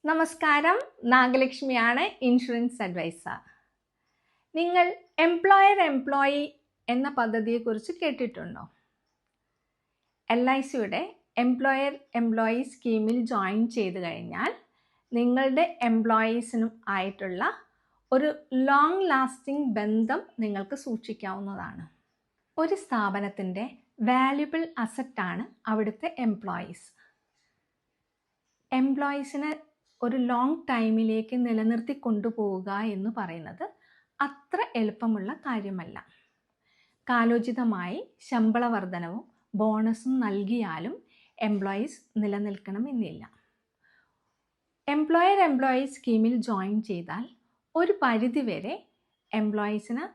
നമസ്കാരം, നാഗലക്ഷ്മിയാണ്, insurance adviser. നിങ്ങൾ employee എന്ന പദ്ധതിയെക്കുറിച്ച് കേട്ടിട്ടുണ്ടോ? LICയുടെ എംപ്ലോയി സ്കീമിൽ ജോയിൻ ചെയ്ത് കഴിഞ്ഞാൽ നിങ്ങളുടെ എംപ്ലോയീസിനും ആയിട്ടുള്ള ഒരു ലോങ് ലാസ്റ്റിംഗ് ബന്ധം നിങ്ങൾക്ക് സൂക്ഷിക്കാവുന്നതാണ്. ഒരു സ്ഥാപനത്തിൻ്റെ വാല്യുബിൾ അസറ്റാണ് അവിടുത്തെ എംപ്ലോയീസ്. എംപ്ലോയീസിനെ ഒരു ലോങ് ടൈമിലേക്ക് നിലനിർത്തി കൊണ്ടുപോവുക എന്ന് പറയുന്നത് അത്ര എളുപ്പമുള്ള കാര്യമല്ല. കാലോചിതമായി ശമ്പള വർധനവും ബോണസും നൽകിയാലും എംപ്ലോയീസ് നിലനിൽക്കണമെന്നില്ല. എംപ്ലോയി സ്കീമിൽ ജോയിൻ ചെയ്താൽ ഒരു പരിധിവരെ എംപ്ലോയീസിന്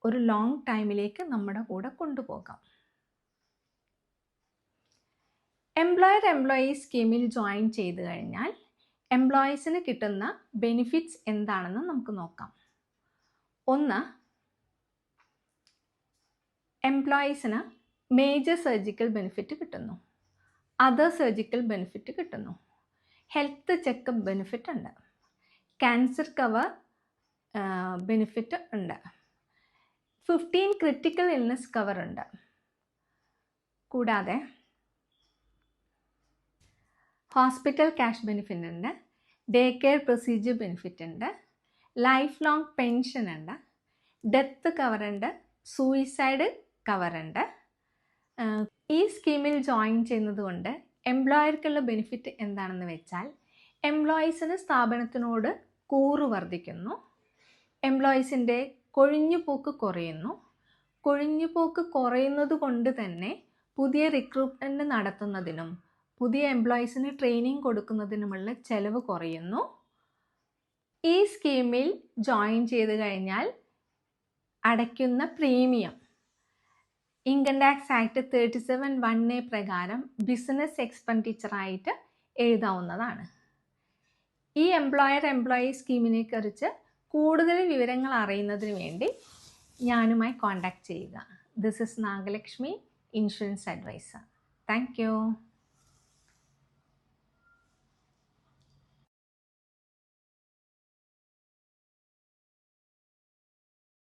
ഒരു ലോങ് ടൈമിലേക്ക് നമ്മുടെ കൂടെ കൊണ്ടുപോകാം. എംപ്ലോയി സ്കീമിൽ ജോയിൻ ചെയ്ത് കഴിഞ്ഞാൽ എംപ്ലോയീസിന് കിട്ടുന്ന ബെനിഫിറ്റ്സ് എന്താണെന്ന് നമുക്ക് നോക്കാം. ഒന്ന്, എംപ്ലോയീസിന് മേജർ സർജിക്കൽ ബെനിഫിറ്റ് കിട്ടുന്നു, അതർ സർജിക്കൽ ബെനിഫിറ്റ് കിട്ടുന്നു, ഹെൽത്ത് ചെക്കപ്പ് ബെനിഫിറ്റ് ഉണ്ട്, ക്യാൻസർ കവർ ബെനിഫിറ്റ് ഉണ്ട്, 15 ക്രിട്ടിക്കൽ ഇൽനെസ് കവർ ഉണ്ട്. കൂടാതെ ഹോസ്പിറ്റൽ ക്യാഷ് ബെനിഫിറ്റ് ഉണ്ട്, ഡേ കെയർ പ്രൊസീജിയർ ബെനിഫിറ്റ് ഉണ്ട്, ലൈഫ് ലോങ് പെൻഷൻ ഉണ്ട്, ഡെത്ത് കവർ ഉണ്ട്, സൂയിസൈഡ് കവർ ഉണ്ട്. ഈ സ്കീമിൽ ജോയിൻ ചെയ്യുന്നത് കൊണ്ട് എംപ്ലോയർക്കുള്ള ബെനിഫിറ്റ് എന്താണെന്ന് വെച്ചാൽ എംപ്ലോയീസിന് സ്ഥാപനത്തിനോട് കൂറ് വർദ്ധിക്കുന്നു, എംപ്ലോയീസിൻ്റെ കൊഴിഞ്ഞുപോക്ക് കുറയുന്നു. കൊഴിഞ്ഞുപോക്ക് കുറയുന്നത് കൊണ്ട് തന്നെ പുതിയ റിക്രൂട്ട്മെൻറ്റ് നടത്തുന്നതിനും പുതിയ എംപ്ലോയീസിന് ട്രെയിനിങ് കൊടുക്കുന്നതിനുമുള്ള ചെലവ് കുറയുന്നു. ഈ സ്കീമിൽ ജോയിൻ ചെയ്ത് കഴിഞ്ഞാൽ അടയ്ക്കുന്ന premium income tax act 37(1)A പ്രകാരം ബിസിനസ് എക്സ്പെൻഡിച്ചറായിട്ട് എഴുതാവുന്നതാണ്. ഈ എംപ്ലോയി സ്കീമിനെ കുറിച്ച് കൂടുതൽ വിവരങ്ങൾ അറിയുന്നതിന് വേണ്ടി ഞാനുമായി കോൺടാക്റ്റ് ചെയ്യുക. This is Nagalakshmi, insurance advisor. Thank U.